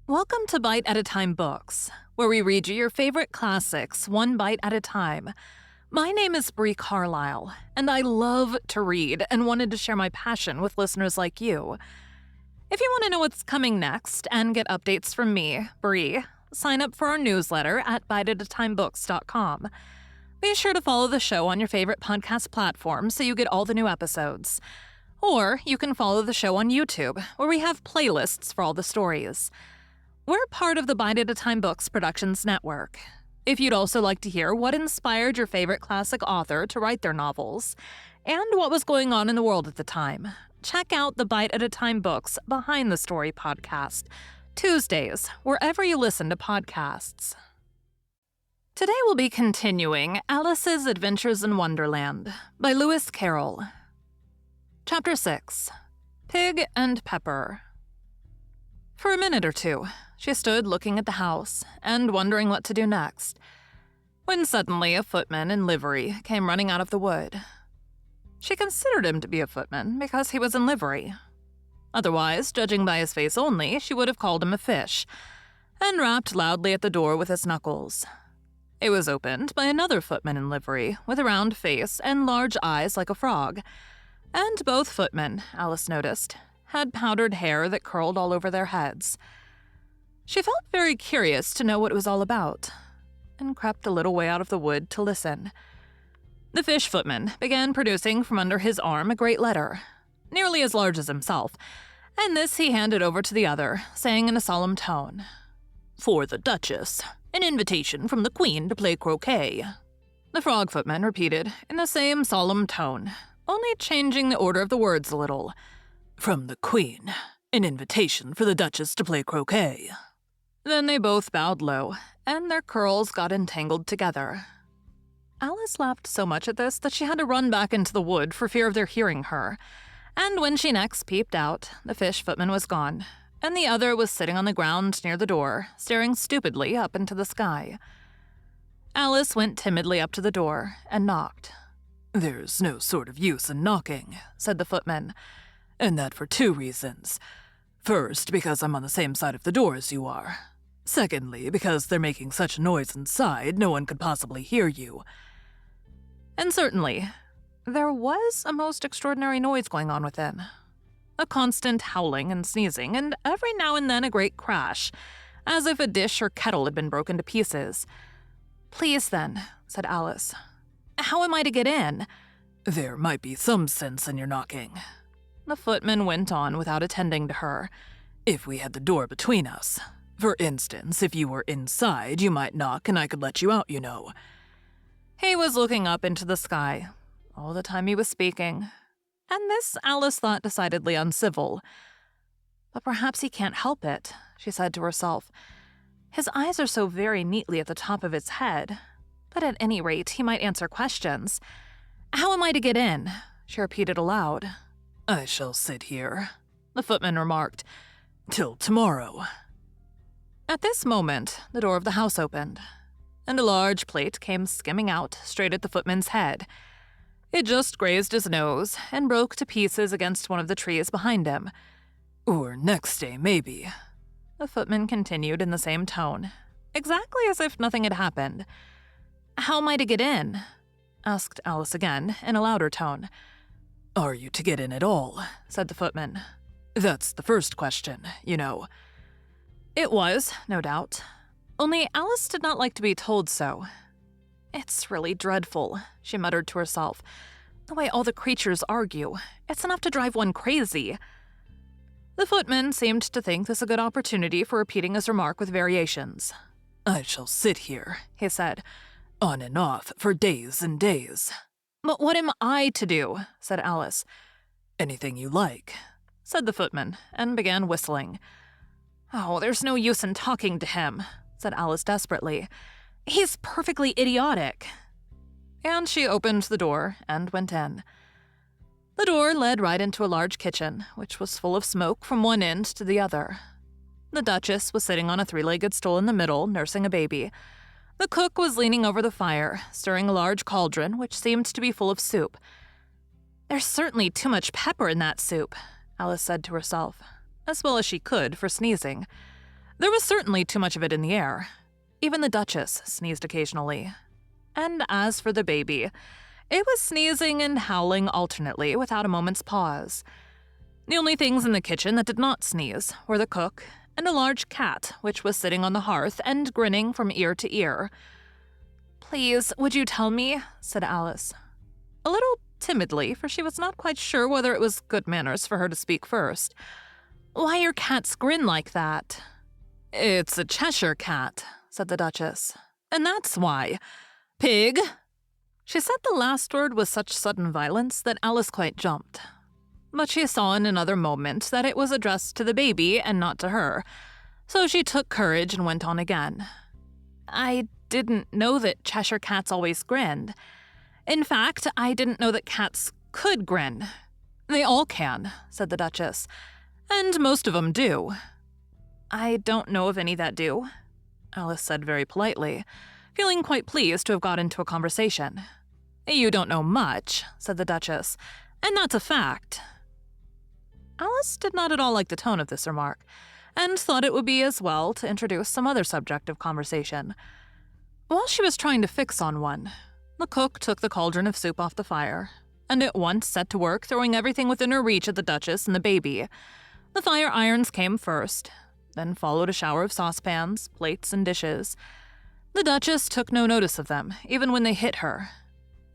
Welcome to Bite at a Time Books, where we read you your favorite classics one bite at a time. My name is Bree Carlile, and I love to read and wanted to share my passion with listeners like you. If you want to know what's coming next and get updates from me, Bree, sign up for our newsletter at biteatatimebooks.com. Be sure to follow the show on your favorite podcast platform so you get all the new episodes. Or you can follow the show on YouTube, where we have playlists for all the stories. We're part of the Bite at a Time Books Productions Network. If you'd also like to hear what inspired your favorite classic author to write their novels, and what was going on in the world at the time, check out the Bite at a Time Books Behind the Story podcast, Tuesdays, wherever you listen to podcasts. Today we'll be continuing Alice's Adventures in Wonderland by Lewis Carroll. Chapter 6. Pig and Pepper. For a minute or two, she stood looking at the house and wondering what to do next, when suddenly a footman in livery came running out of the wood. She considered him to be a footman because he was in livery. Otherwise, judging by his face only, she would have called him a fish, and rapped loudly at the door with his knuckles. It was opened by another footman in livery, with a round face and large eyes like a frog, and both footmen, Alice noticed, had powdered hair that curled all over their heads. She felt very curious to know what it was all about, and crept a little way out of the wood to listen. The fish footman began producing from under his arm a great letter, nearly as large as himself, and this he handed over to the other, saying in a solemn tone, "For the Duchess, an invitation from the Queen to play croquet." The frog footman repeated in the same solemn tone, only changing the order of the words a little, "From the Queen, an invitation for the Duchess to play croquet." Then they both bowed low, and their curls got entangled together. Alice laughed so much at this that she had to run back into the wood for fear of their hearing her, and when she next peeped out, the fish footman was gone, and the other was sitting on the ground near the door, staring stupidly up into the sky. Alice went timidly up to the door and knocked. "There's no sort of use in knocking," said the footman, "and that for two reasons. First, because I'm on the same side of the door as you are. Secondly, because they're making such a noise inside, no one could possibly hear you." And certainly, there was a most extraordinary noise going on within. A constant howling and sneezing, and every now and then a great crash, as if a dish or kettle had been broken to pieces. "Please, then," said Alice, "how am I to get in?" "There might be some sense in your knocking," the footman went on without attending to her, "if we had the door between us. For instance, if you were inside, you might knock and I could let you out, you know." He was looking up into the sky all the time he was speaking, and this Alice thought decidedly uncivil. But perhaps he can't help it, she said to herself. His eyes are so very neatly at the top of his head, but at any rate he might answer questions. "How am I to get in?" she repeated aloud. "I shall sit here," the footman remarked, "till tomorrow." At this moment, the door of the house opened, and a large plate came skimming out straight at the footman's head. It just grazed his nose and broke to pieces against one of the trees behind him. "Or next day, maybe," the footman continued in the same tone, exactly as if nothing had happened. "How am I to get in?" asked Alice again, in a louder tone. "Are you to get in at all?" said the footman. "That's the first question, you know." It was, no doubt. Only Alice did not like to be told so. "It's really dreadful," she muttered to herself. "The way all the creatures argue. It's enough to drive one crazy." The footman seemed to think this a good opportunity for repeating his remark with variations. "I shall sit here," he said, "on and off for days and days." "But what am I to do?" said Alice. "Anything you like," said the footman, and began whistling. "Oh, there's no use in talking to him," said Alice desperately. "He's perfectly idiotic." And she opened the door and went in. The door led right into a large kitchen, which was full of smoke from one end to the other. The Duchess was sitting on a three-legged stool in the middle, nursing a baby. The cook was leaning over the fire, stirring a large cauldron which seemed to be full of soup. "There's certainly too much pepper in that soup," Alice said to herself, as well as she could for sneezing. There was certainly too much of it in the air. Even the Duchess sneezed occasionally. And as for the baby, it was sneezing and howling alternately without a moment's pause. The only things in the kitchen that did not sneeze were the cook and a large cat which was sitting on the hearth and grinning from ear to ear. "Please, would you tell me," said Alice, a little timidly, for she was not quite sure whether it was good manners for her to speak first, "why your cats grin like that?" "It's a Cheshire cat," said the Duchess, "and that's why. Pig!" She said the last word with such sudden violence that Alice quite jumped. But she saw in another moment that it was addressed to the baby and not to her, so she took courage and went on again. "I didn't know that Cheshire cats always grinned. In fact, I didn't know that cats could grin." "They all can," said the Duchess, "and most of them do." "I don't know of any that do," Alice said very politely, feeling quite pleased to have got into a conversation. "You don't know much," said the Duchess, "and that's a fact." Alice did not at all like the tone of this remark, and thought it would be as well to introduce some other subject of conversation. While she was trying to fix on one, the cook took the cauldron of soup off the fire, and at once set to work throwing everything within her reach at the Duchess and the baby. The fire irons came first, then followed a shower of saucepans, plates, and dishes. The Duchess took no notice of them, even when they hit her,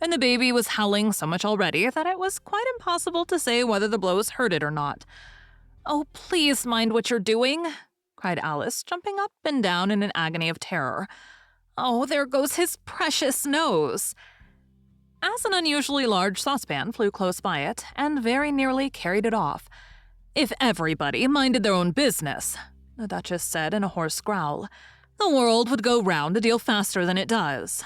and the baby was howling so much already that it was quite impossible to say whether the blows hurt it or not. "Oh, please mind what you're doing," cried Alice, jumping up and down in an agony of terror. "Oh, there goes his precious nose." As an unusually large saucepan flew close by it and very nearly carried it off. "If everybody minded their own business," the Duchess said in a hoarse growl, "the world would go round a deal faster than it does."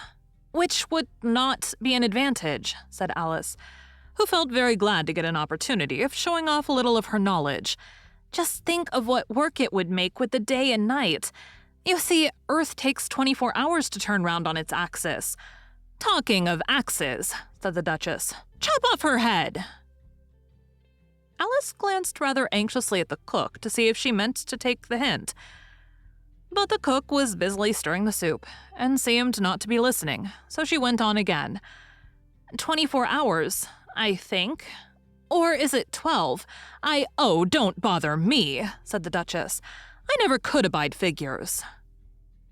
"Which would not be an advantage," said Alice, who felt very glad to get an opportunity of showing off a little of her knowledge. "Just think of what work it would make with the day and night. You see, Earth takes 24 hours to turn round on its axis." "Talking of axes," said the Duchess, "chop off her head." Alice glanced rather anxiously at the cook to see if she meant to take the hint. But the cook was busily stirring the soup, and seemed not to be listening, so she went on again. 24 hours, I think. Or is it 12? Oh, don't bother me," said the Duchess. "I never could abide figures."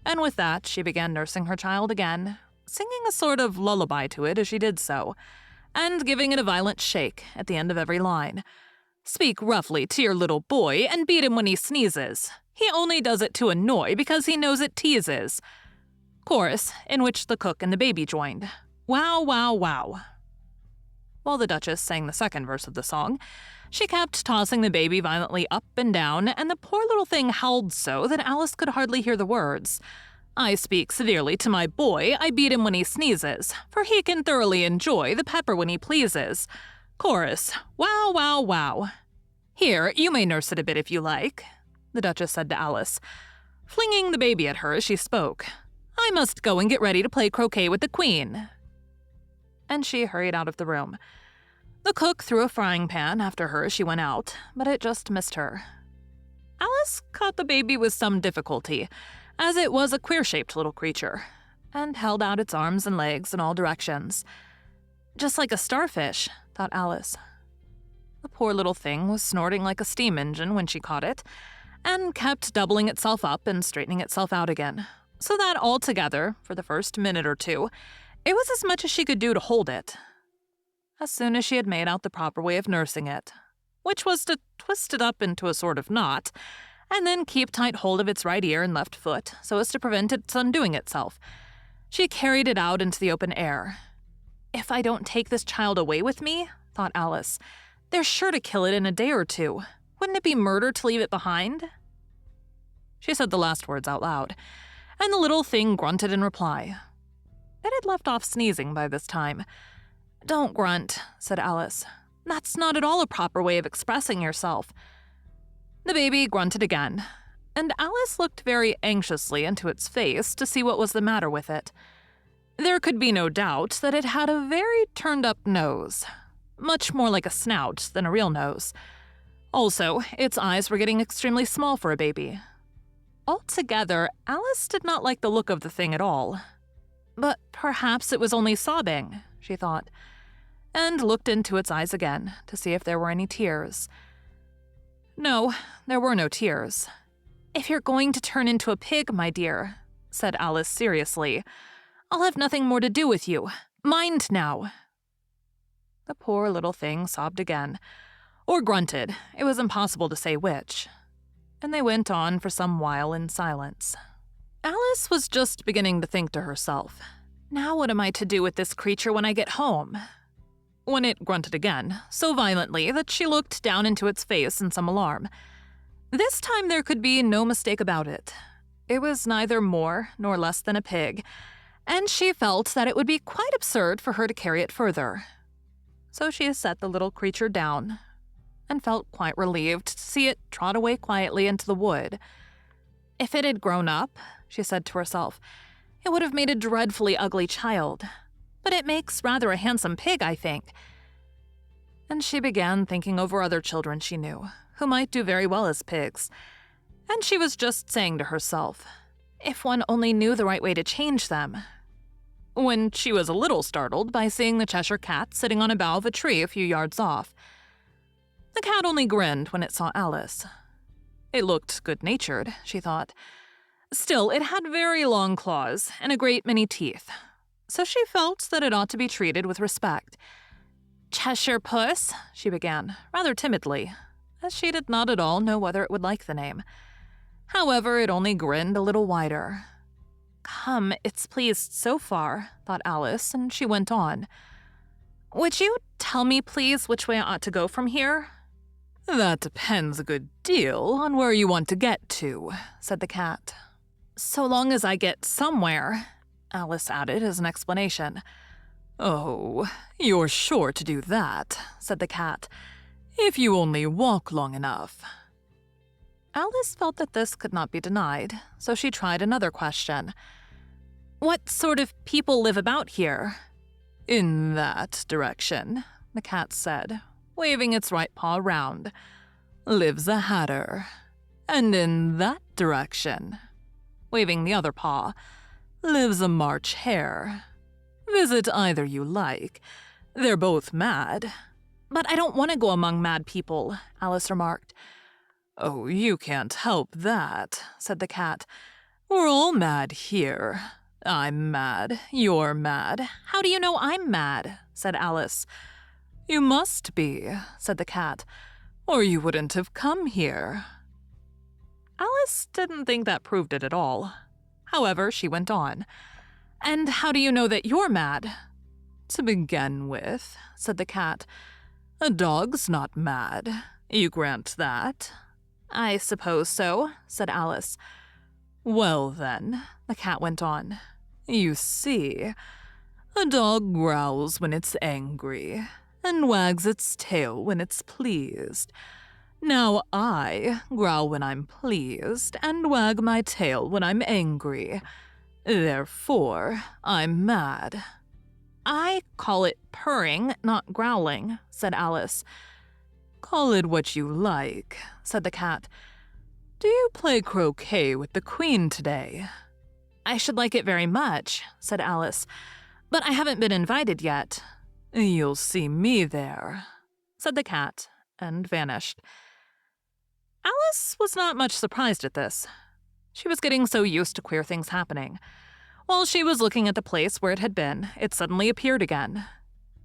And with that, she began nursing her child again, singing a sort of lullaby to it as she did so, and giving it a violent shake at the end of every line. "Speak roughly to your little boy and beat him when he sneezes. He only does it to annoy because he knows it teases." Chorus, in which the cook and the baby joined. "Wow, wow, wow." While the Duchess sang the second verse of the song, she kept tossing the baby violently up and down, and the poor little thing howled so that Alice could hardly hear the words. "I speak severely to my boy, I beat him when he sneezes, for he can thoroughly enjoy the pepper when he pleases." Chorus, wow, wow, wow. "Here, you may nurse it a bit if you like," the Duchess said to Alice, flinging the baby at her as she spoke. "I must go and get ready to play croquet with the Queen." And she hurried out of the room. The cook threw a frying pan after her as she went out, but it just missed her. Alice caught the baby with some difficulty, as it was a queer-shaped little creature, and held out its arms and legs in all directions. "Just like a starfish," thought Alice. The poor little thing was snorting like a steam engine when she caught it, and kept doubling itself up and straightening itself out again, so that altogether, for the first minute or two, it was as much as she could do to hold it. As soon as she had made out the proper way of nursing it, which was to twist it up into a sort of knot, and then keep tight hold of its right ear and left foot so as to prevent its undoing itself, she carried it out into the open air. "If I don't take this child away with me," thought Alice, "they're sure to kill it in a day or two. Wouldn't it be murder to leave it behind?" She said the last words out loud, and the little thing grunted in reply. It had left off sneezing by this time. "Don't grunt," said Alice. "That's not at all a proper way of expressing yourself." The baby grunted again, and Alice looked very anxiously into its face to see what was the matter with it. There could be no doubt that it had a very turned-up nose, much more like a snout than a real nose. Also, its eyes were getting extremely small for a baby. Altogether, Alice did not like the look of the thing at all. But perhaps it was only sobbing, she thought, and looked into its eyes again to see if there were any tears. No, there were no tears. "If you're going to turn into a pig, my dear," said Alice seriously, "I'll have nothing more to do with you. Mind now." The poor little thing sobbed again, or grunted, it was impossible to say which, and they went on for some while in silence. Alice was just beginning to think to herself, "Now what am I to do with this creature when I get home?" when it grunted again, so violently that she looked down into its face in some alarm. This time there could be no mistake about it. It was neither more nor less than a pig, and she felt that it would be quite absurd for her to carry it further. So she set the little creature down and felt quite relieved to see it trot away quietly into the wood. "If it had grown up," she said to herself, "it would have made a dreadfully ugly child. But it makes rather a handsome pig, I think." And she began thinking over other children she knew, who might do very well as pigs. And she was just saying to herself, if one only knew the right way to change them, when she was a little startled by seeing the Cheshire Cat sitting on a bough of a tree a few yards off. The cat only grinned when it saw Alice. It looked good-natured, she thought. Still, it had very long claws and a great many teeth, so she felt that it ought to be treated with respect. "Cheshire Puss," she began, rather timidly, as she did not at all know whether it would like the name. However, it only grinned a little wider. "Come, it's pleased so far," thought Alice, and she went on. "Would you tell me, please, which way I ought to go from here?" "That depends a good deal on where you want to get to," said the cat. "So long as I get somewhere," Alice added as an explanation. "Oh, you're sure to do that," said the cat, "if you only walk long enough." Alice felt that this could not be denied, so she tried another question. "What sort of people live about here?" "In that direction," the cat said, waving its right paw round, "lives a hatter. And in that direction," waving the other paw, "lives a March hare. Visit either you like. They're both mad." "But I don't want to go among mad people," Alice remarked. "Oh, you can't help that," said the cat. "We're all mad here. I'm mad. You're mad. How do you know I'm mad?" said Alice. "You must be," said the cat, "or you wouldn't have come here." Alice didn't think that proved it at all. However, she went on. "And how do you know that you're mad?" "To begin with," said the cat, "a dog's not mad. You grant that?" "I suppose so," said Alice. "Well, then," the cat went on, "you see, a dog growls when it's angry, and wags its tail when it's pleased. Now I growl when I'm pleased, and wag my tail when I'm angry. Therefore, I'm mad." "I call it purring, not growling," said Alice. "Call it what you like," said the cat. "Do you play croquet with the Queen today?" "I should like it very much," said Alice, "but I haven't been invited yet." "You'll see me there," said the cat, and vanished. Alice was not much surprised at this. She was getting so used to queer things happening. While she was looking at the place where it had been, it suddenly appeared again.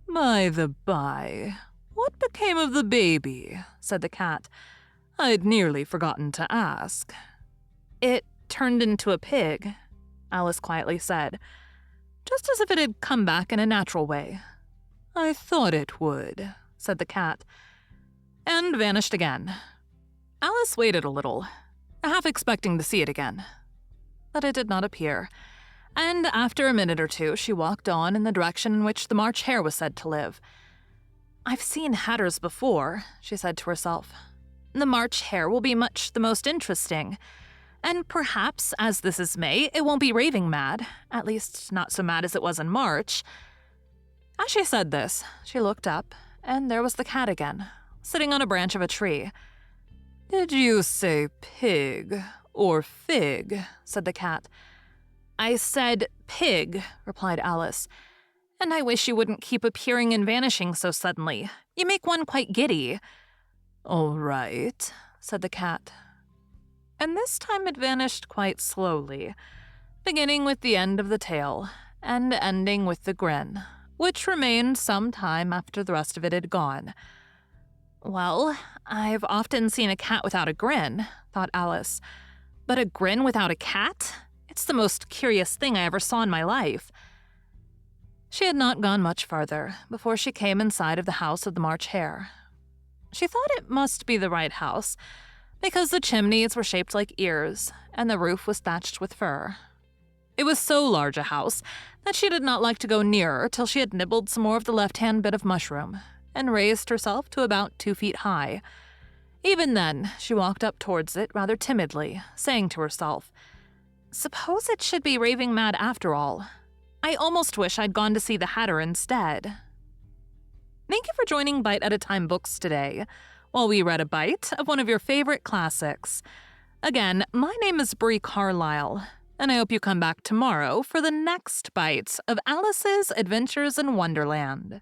"By the by, what became of the baby?" said the cat. "I'd nearly forgotten to ask." "It turned into a pig," Alice quietly said, just as if it had come back in a natural way. "I thought it would," said the cat, and vanished again. Alice waited a little, half expecting to see it again. But it did not appear, and after a minute or two she walked on in the direction in which the March hare was said to live. "I've seen hatters before," she said to herself. "The March hare will be much the most interesting. And perhaps, as this is May, it won't be raving mad, at least not so mad as it was in March." As she said this, she looked up, and there was the cat again, sitting on a branch of a tree. "Did you say pig "Or fig," said the cat. "I said pig," replied Alice. "And I wish you wouldn't keep appearing and vanishing so suddenly. You make one quite giddy." "All right," said the cat. And this time it vanished quite slowly, beginning with the end of the tail and ending with the grin, which remained some time after the rest of it had gone. "Well, I've often seen a cat without a grin," thought Alice. "But a grin without a cat? It's the most curious thing I ever saw in my life." She had not gone much farther before she came in sight of the house of the March Hare. She thought it must be the right house, because the chimneys were shaped like ears, and the roof was thatched with fur. It was so large a house that she did not like to go nearer till she had nibbled some more of the left-hand bit of mushroom, and raised herself to about 2 feet high. Even then, she walked up towards it rather timidly, saying to herself, "Suppose it should be raving mad after all. I almost wish I'd gone to see the Hatter instead." Thank you for joining Bite at a Time Books today, while we read a bite of one of your favorite classics. Again, my name is Bree Carlile, and I hope you come back tomorrow for the next bite of Alice's Adventures in Wonderland.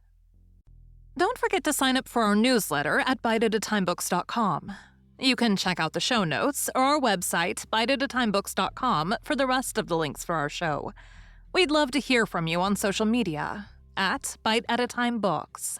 Don't forget to sign up for our newsletter at biteatatimebooks.com. You can check out the show notes or our website, biteatatimebooks.com, for the rest of the links for our show. We'd love to hear from you on social media at Bite at a Time Books.